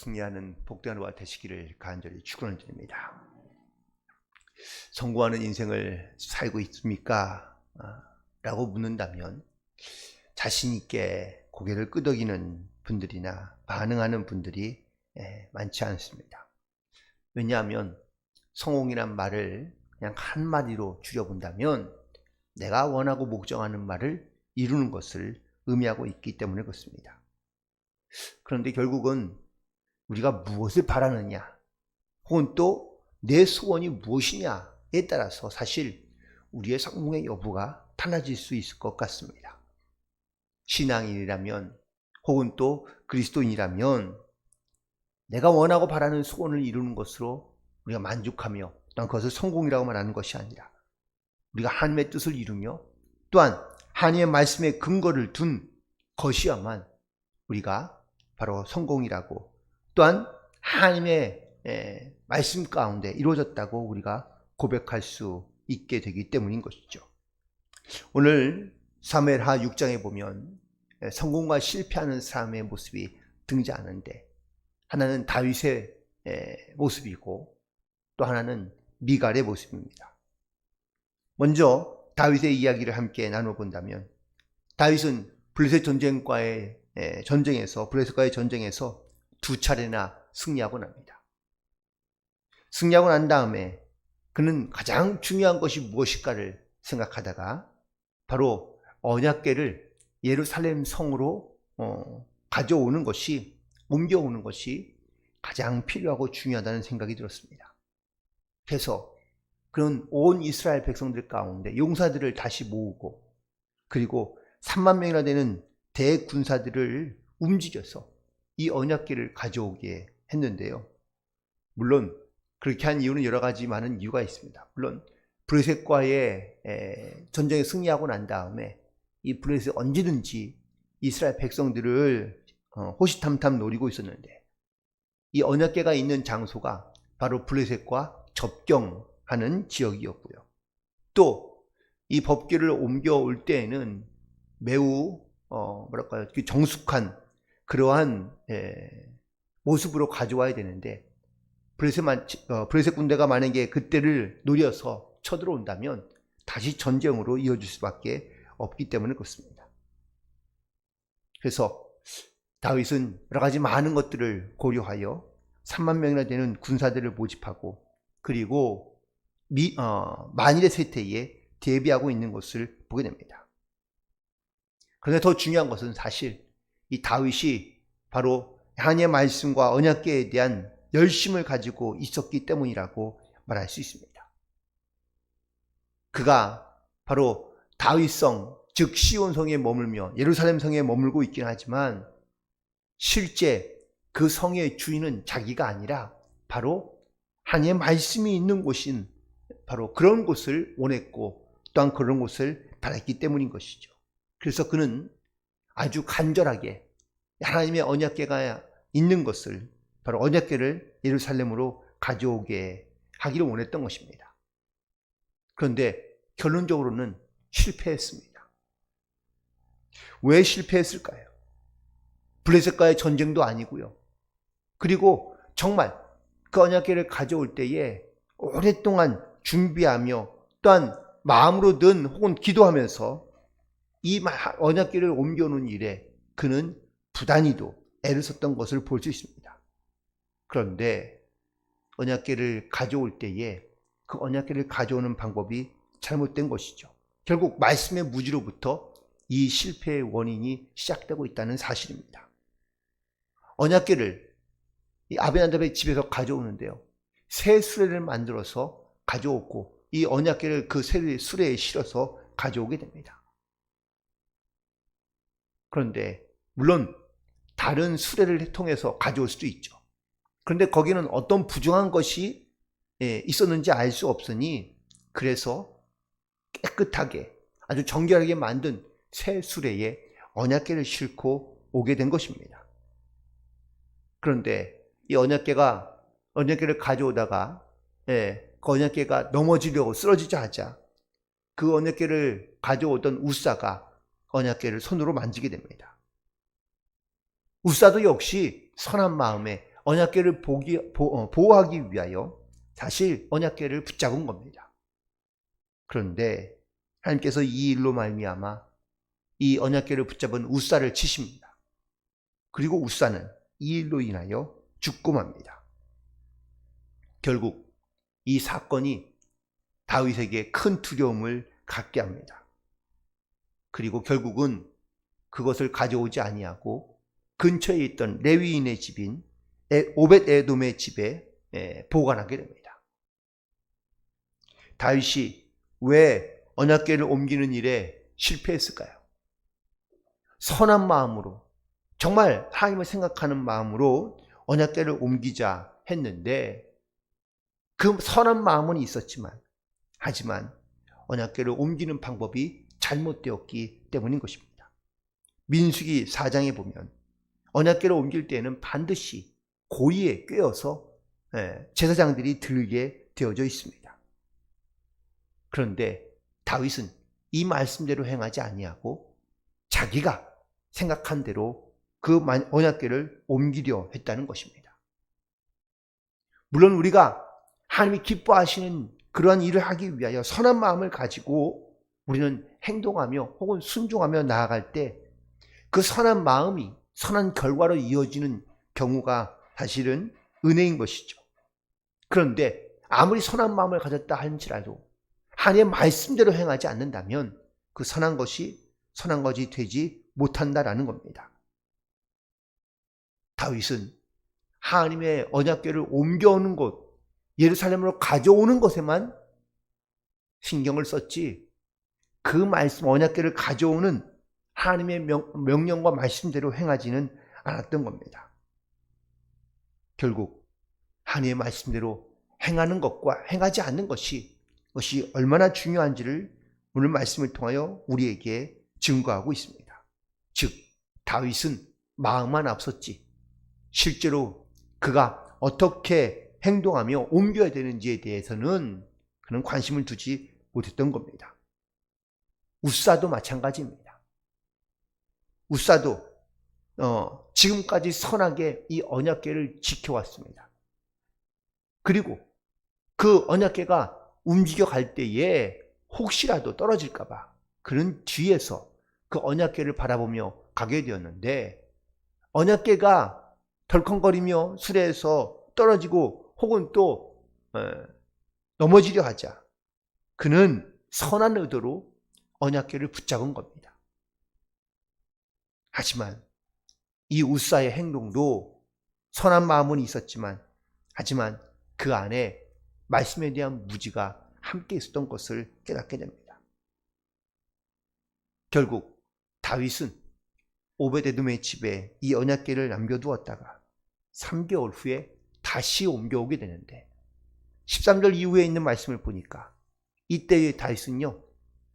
승리하는 복된 하루가 되시기를 간절히 축원드립니다. 성공하는 인생을 살고 있습니까? 라고 묻는다면 자신 있게 고개를 끄덕이는 분들이나 반응하는 분들이 많지 않습니다. 왜냐하면 성공이란 말을 그냥 한마디로 줄여본다면 내가 원하고 목적하는 말을 이루는 것을 의미하고 있기 때문에 그렇습니다. 그런데 결국은 우리가 무엇을 바라느냐 혹은 또 내 소원이 무엇이냐에 따라서 사실 우리의 성공의 여부가 달라질 수 있을 것 같습니다. 신앙인이라면 혹은 또 그리스도인이라면 내가 원하고 바라는 소원을 이루는 것으로 우리가 만족하며 또한 그것을 성공이라고 말하는 것이 아니라 우리가 하나님의 뜻을 이루며 또한 하나님의 말씀에 근거를 둔 것이야만 우리가 바로 성공이라고 또한 하나님의 말씀 가운데 이루어졌다고 우리가 고백할 수 있게 되기 때문인 것이죠. 오늘 사무엘하 6장에 보면 성공과 실패하는 사람의 모습이 등장하는데 하나는 다윗의 모습이고 또 하나는 미갈의 모습입니다. 먼저 다윗의 이야기를 함께 나눠본다면 다윗은 블레셋 전쟁과의 블레셋과의 전쟁에서 두 차례나 승리하고 납니다. 승리하고 난 다음에 그는 가장 중요한 것이 무엇일까를 생각하다가 바로 언약궤를 예루살렘 성으로 옮겨오는 것이 가장 필요하고 중요하다는 생각이 들었습니다. 그래서 그런 온 이스라엘 백성들 가운데 용사들을 다시 모으고 그리고 3만 명이나 되는 대군사들을 움직여서 이 언약궤를 가져오게 했는데요. 물론 그렇게 한 이유는 여러 가지 많은 이유가 있습니다. 물론 블레셋과의 전쟁에 승리하고 난 다음에 이 블레셋 언제든지 이스라엘 백성들을 호시탐탐 노리고 있었는데 이 언약궤가 있는 장소가 바로 블레셋과 접경하는 지역이었고요. 또 이 법궤를 옮겨올 때에는 매우 정숙한 그러한 모습으로 가져와야 되는데 블레셋 군대가 만약에 그때를 노려서 쳐들어온다면 다시 전쟁으로 이어질 수밖에 없기 때문에 그렇습니다. 그래서 다윗은 여러 가지 많은 것들을 고려하여 3만 명이나 되는 군사들을 모집하고 그리고 만일의 쇠퇴에 대비하고 있는 것을 보게 됩니다. 그런데 더 중요한 것은 사실 이 다윗이 바로 하나님의 말씀과 언약궤에 대한 열심을 가지고 있었기 때문이라고 말할 수 있습니다. 그가 바로 다윗성, 즉 시온성에 머물며 예루살렘 성에 머물고 있긴 하지만 실제 그 성의 주인은 자기가 아니라 바로 하나님의 말씀이 있는 곳인 바로 그런 곳을 원했고 또한 그런 곳을 바랐기 때문인 것이죠. 그래서 그는 아주 간절하게 하나님의 언약궤가 있는 것을 바로 언약궤를 예루살렘으로 가져오게 하기를 원했던 것입니다. 그런데 결론적으로는 실패했습니다. 왜 실패했을까요? 블레셋과의 전쟁도 아니고요. 그리고 정말 그 언약궤를 가져올 때에 오랫동안 준비하며 또한 마음으로든 혹은 기도하면서 이 언약궤를 옮겨오는 일에 그는 부단히도 애를 썼던 것을 볼 수 있습니다. 그런데 언약궤를 가져올 때에 그 언약궤를 가져오는 방법이 잘못된 것이죠. 결국 말씀의 무지로부터 이 실패의 원인이 시작되고 있다는 사실입니다. 언약궤를 이 아벤하답의 집에서 가져오는데요. 새 수레를 만들어서 가져오고 이 언약궤를 그 새 수레에 실어서 가져오게 됩니다. 그런데 물론 다른 수레를 통해서 가져올 수도 있죠. 그런데 거기는 어떤 부정한 것이 있었는지 알 수 없으니 그래서 깨끗하게 아주 정결하게 만든 새 수레에 언약궤를 싣고 오게 된 것입니다. 그런데 이 언약궤를 가져오다가 그 언약궤가 넘어지려고 쓰러지자 하자 그 언약궤를 가져오던 우사가 언약궤를 손으로 만지게 됩니다. 우사도 역시 선한 마음에 언약궤를 보호하기 위하여 사실 언약궤를 붙잡은 겁니다. 그런데 하나님께서 이 일로 말미암아 이 언약궤를 붙잡은 우사를 치십니다. 그리고 우사는 이 일로 인하여 죽고 맙니다. 결국 이 사건이 다윗에게 큰 두려움을 갖게 합니다. 그리고 결국은 그것을 가져오지 아니하고 근처에 있던 레위인의 집인 오벳에돔의 집에 보관하게 됩니다. 다윗이 왜 언약궤를 옮기는 일에 실패했을까요? 선한 마음으로, 정말 하나님을 생각하는 마음으로 언약궤를 옮기자 했는데 그 선한 마음은 있었지만 하지만 언약궤를 옮기는 방법이 잘못되었기 때문인 것입니다. 민수기 4장에 보면 언약궤를 옮길 때에는 반드시 고리에 꿰어서 제사장들이 들게 되어져 있습니다. 그런데 다윗은 이 말씀대로 행하지 아니하고 자기가 생각한 대로 그 언약궤를 옮기려 했다는 것입니다. 물론 우리가 하나님이 기뻐하시는 그러한 일을 하기 위하여 선한 마음을 가지고 우리는 행동하며 혹은 순종하며 나아갈 때 그 선한 마음이 선한 결과로 이어지는 경우가 사실은 은혜인 것이죠. 그런데 아무리 선한 마음을 가졌다 할지라도 하나님의 말씀대로 행하지 않는다면 그 선한 것이 되지 못한다라는 겁니다. 다윗은 하나님의 언약궤를 옮겨오는 곳, 예루살렘으로 가져오는 것에만 신경을 썼지 그 말씀 언약궤를 가져오는 하나님의 명령과 말씀대로 행하지는 않았던 겁니다. 결국 하나님의 말씀대로 행하는 것과 행하지 않는 것이 얼마나 중요한지를 오늘 말씀을 통하여 우리에게 증거하고 있습니다. 즉 다윗은 마음만 앞섰지 실제로 그가 어떻게 행동하며 옮겨야 되는지에 대해서는 그는 관심을 두지 못했던 겁니다. 우사도 마찬가지입니다. 우사도 지금까지 선하게 이 언약궤를 지켜왔습니다. 그리고 그 언약궤가 움직여 갈 때에 혹시라도 떨어질까 봐 그는 뒤에서 그 언약궤를 바라보며 가게 되었는데 언약궤가 덜컹거리며 수레에서 떨어지고 혹은 또 넘어지려 하자 그는 선한 의도로 언약궤를 붙잡은 겁니다. 하지만 이 우사의 행동도 선한 마음은 있었지만 하지만 그 안에 말씀에 대한 무지가 함께 있었던 것을 깨닫게 됩니다. 결국 다윗은 오벳에돔의 집에 이 언약궤를 남겨두었다가 3개월 후에 다시 옮겨오게 되는데 13절 이후에 있는 말씀을 보니까 이때의 다윗은요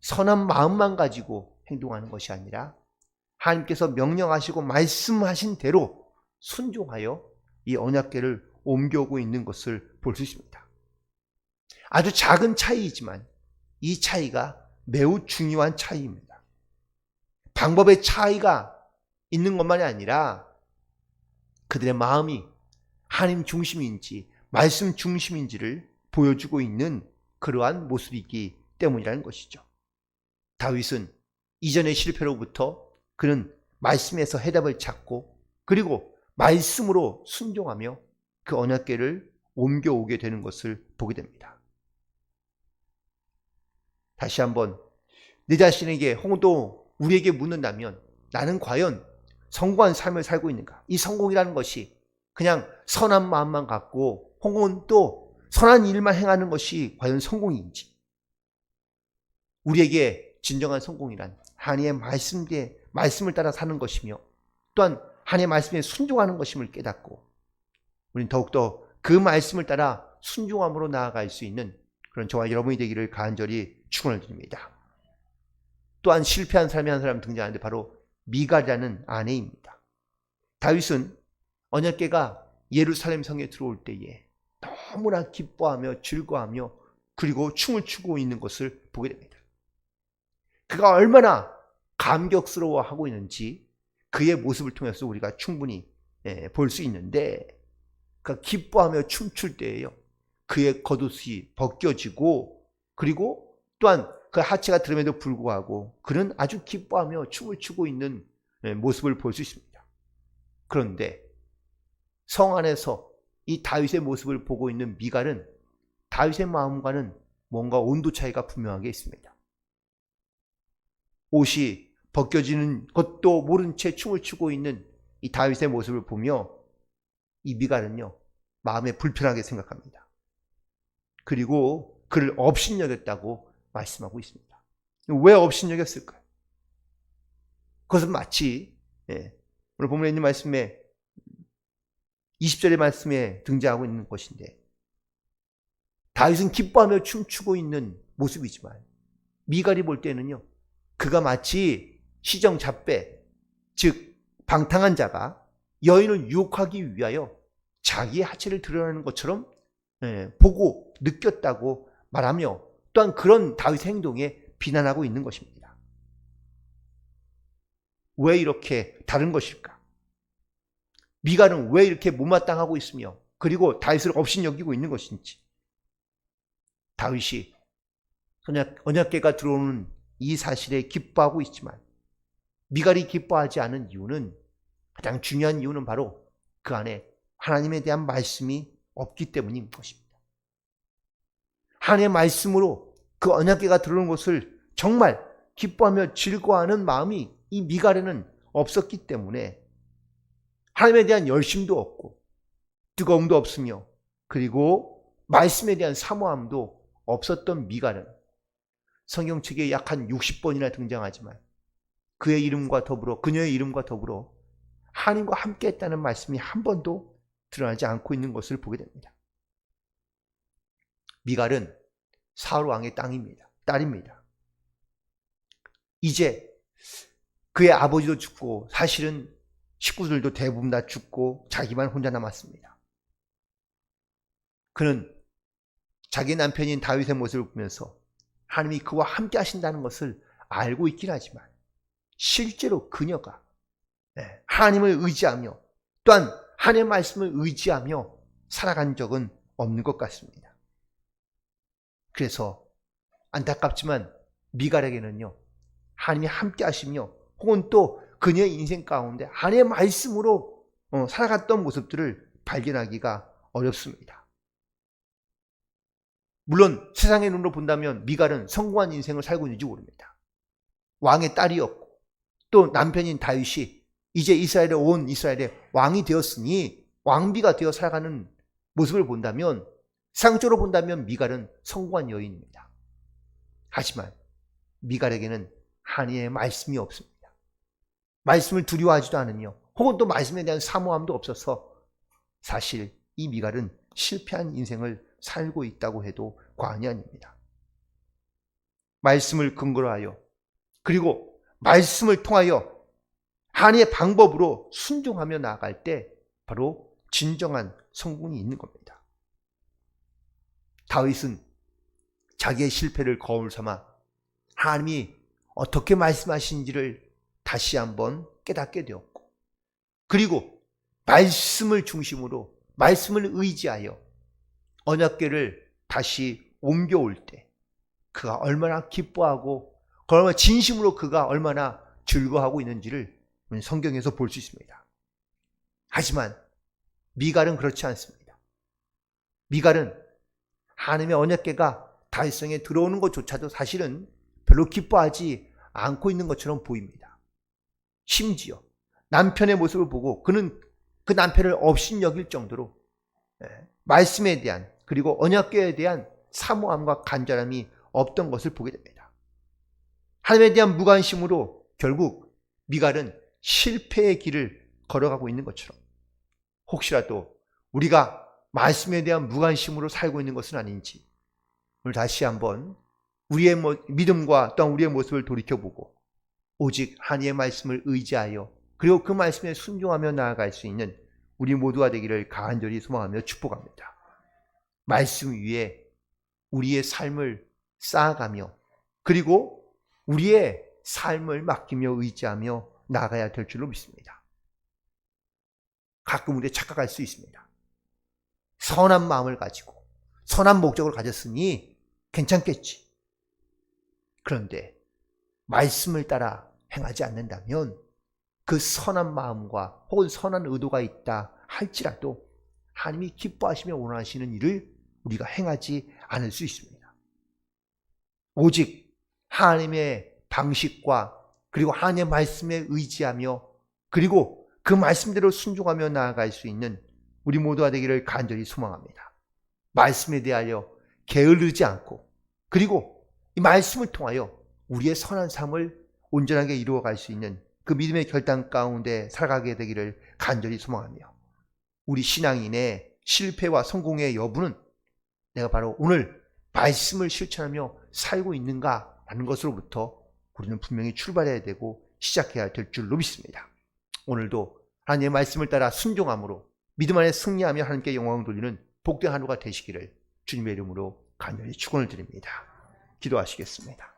선한 마음만 가지고 행동하는 것이 아니라 하나님께서 명령하시고 말씀하신 대로 순종하여 이 언약궤를 옮겨오고 있는 것을 볼 수 있습니다. 아주 작은 차이이지만 이 차이가 매우 중요한 차이입니다. 방법의 차이가 있는 것만이 아니라 그들의 마음이 하나님 중심인지 말씀 중심인지를 보여주고 있는 그러한 모습이기 때문이라는 것이죠. 다윗은 이전의 실패로부터 그는 말씀에서 해답을 찾고 그리고 말씀으로 순종하며 그 언약궤를 옮겨오게 되는 것을 보게 됩니다. 다시 한번 내 자신에게 혹은 또 우리에게 묻는다면 나는 과연 성공한 삶을 살고 있는가? 이 성공이라는 것이 그냥 선한 마음만 갖고 혹은 또 선한 일만 행하는 것이 과연 성공인지, 우리에게 진정한 성공이란 하나님의 말씀을 따라 사는 것이며 또한 하나님의 말씀에 순종하는 것임을 깨닫고 우리는 더욱더 그 말씀을 따라 순종함으로 나아갈 수 있는 그런 저와 여러분이 되기를 간절히 축원을 드립니다. 또한 실패한 사람이 한 사람 등장하는데 바로 미갈이라는 아내입니다. 다윗은 언약궤가 예루살렘 성에 들어올 때에 너무나 기뻐하며 즐거워하며 그리고 춤을 추고 있는 것을 보게 됩니다. 그가 얼마나 감격스러워하고 있는지 그의 모습을 통해서 우리가 충분히 볼 수 있는데 그 기뻐하며 춤출 때예요. 그의 겉옷이 벗겨지고 그리고 또한 그 하체가 드럼에도 불구하고 그는 아주 기뻐하며 춤을 추고 있는 모습을 볼 수 있습니다. 그런데 성 안에서 이 다윗의 모습을 보고 있는 미갈은 다윗의 마음과는 뭔가 온도 차이가 분명하게 있습니다. 옷이 벗겨지는 것도 모른 채 춤을 추고 있는 이 다윗의 모습을 보며 이 미갈은요, 마음에 불편하게 생각합니다. 그리고 그를 업신여겼다고 말씀하고 있습니다. 왜 업신여겼을까요? 그것은 마치 오늘 본문에 있는 말씀에 20절의 말씀에 등장하고 있는 것인데 다윗은 기뻐하며 춤추고 있는 모습이지만 미갈이 볼 때는요, 그가 마치 시정잡배, 즉 방탕한 자가 여인을 유혹하기 위하여 자기의 하체를 드러내는 것처럼 보고 느꼈다고 말하며 또한 그런 다윗의 행동에 비난하고 있는 것입니다. 왜 이렇게 다른 것일까? 미갈은 왜 이렇게 못마땅하고 있으며 그리고 다윗을 업신여기고 있는 것인지, 다윗이 언약궤가 들어오는 이 사실에 기뻐하고 있지만 미갈이 기뻐하지 않은 이유는, 가장 중요한 이유는 바로 그 안에 하나님에 대한 말씀이 없기 때문인 것입니다. 하나님의 말씀으로 그 언약궤가 들어오는 것을 정말 기뻐하며 즐거워하는 마음이 이 미갈에는 없었기 때문에 하나님에 대한 열심도 없고 뜨거움도 없으며 그리고 말씀에 대한 사모함도 없었던 미갈은 성경책에 약 한 60번이나 등장하지만 그의 이름과 더불어, 그녀의 이름과 더불어 하나님과 함께 했다는 말씀이 한 번도 드러나지 않고 있는 것을 보게 됩니다. 미갈은 사울 왕의 딸입니다. 이제 그의 아버지도 죽고 사실은 식구들도 대부분 다 죽고 자기만 혼자 남았습니다. 그는 자기 남편인 다윗의 모습을 보면서 하나님이 그와 함께 하신다는 것을 알고 있긴 하지만 실제로 그녀가 하나님을 의지하며 또한 하나님의 말씀을 의지하며 살아간 적은 없는 것 같습니다. 그래서 안타깝지만 미갈에게는요, 하나님이 함께 하시며 혹은 또 그녀의 인생 가운데 하나님의 말씀으로 살아갔던 모습들을 발견하기가 어렵습니다. 물론 세상의 눈으로 본다면 미갈은 성공한 인생을 살고 있는지 모릅니다. 왕의 딸이었고 또 남편인 다윗이 이제 온 이스라엘의 왕이 되었으니 왕비가 되어 살아가는 모습을 본다면, 상적으로 본다면 미갈은 성공한 여인입니다. 하지만 미갈에게는 하나님의 말씀이 없습니다. 말씀을 두려워하지도 않으며 혹은 또 말씀에 대한 사모함도 없어서 사실 이 미갈은 실패한 인생을 살고 있다고 해도 과언이 아닙니다. 말씀을 근거로 하여 그리고 말씀을 통하여 하나님의 방법으로 순종하며 나아갈 때 바로 진정한 성공이 있는 겁니다. 다윗은 자기의 실패를 거울 삼아 하나님이 어떻게 말씀하신지를 다시 한번 깨닫게 되었고, 그리고 말씀을 중심으로 말씀을 의지하여 언약궤를 다시 옮겨올 때 그가 얼마나 기뻐하고 얼마나 진심으로 그가 얼마나 즐거워하고 있는지를 성경에서 볼 수 있습니다. 하지만 미갈은 그렇지 않습니다. 미갈은 하나님의 언약궤가 다윗성에 들어오는 것조차도 사실은 별로 기뻐하지 않고 있는 것처럼 보입니다. 심지어 남편의 모습을 보고 그는 그 남편을 업신여길 정도로 말씀에 대한 그리고 언약궤에 대한 사모함과 간절함이 없던 것을 보게 됩니다. 하나님에 대한 무관심으로 결국 미갈은 실패의 길을 걸어가고 있는 것처럼 혹시라도 우리가 말씀에 대한 무관심으로 살고 있는 것은 아닌지 오늘 다시 한번 우리의 믿음과 또한 우리의 모습을 돌이켜보고 오직 하나님의 말씀을 의지하여 그리고 그 말씀에 순종하며 나아갈 수 있는 우리 모두가 되기를 간절히 소망하며 축복합니다. 말씀 위에 우리의 삶을 쌓아가며 그리고 우리의 삶을 맡기며 의지하며 나아가야 될 줄로 믿습니다. 가끔 우리가 착각할 수 있습니다. 선한 마음을 가지고 선한 목적을 가졌으니 괜찮겠지. 그런데 말씀을 따라 행하지 않는다면 그 선한 마음과 혹은 선한 의도가 있다 할지라도 하나님이 기뻐하시며 원하시는 일을 우리가 행하지 않을 수 있습니다. 오직 하나님의 방식과 그리고 하나님의 말씀에 의지하며 그리고 그 말씀대로 순종하며 나아갈 수 있는 우리 모두가 되기를 간절히 소망합니다. 말씀에 대하여 게으르지 않고 그리고 이 말씀을 통하여 우리의 선한 삶을 온전하게 이루어갈 수 있는 그 믿음의 결단 가운데 살아가게 되기를 간절히 소망하며 우리 신앙인의 실패와 성공의 여부는 내가 바로 오늘 말씀을 실천하며 살고 있는가라는 것으로부터 우리는 분명히 출발해야 되고 시작해야 될 줄로 믿습니다. 오늘도 하나님의 말씀을 따라 순종함으로 믿음 안에 승리하며 하나님께 영광을 돌리는 복된 하루가 되시기를 주님의 이름으로 간절히 축원을 드립니다. 기도하시겠습니다.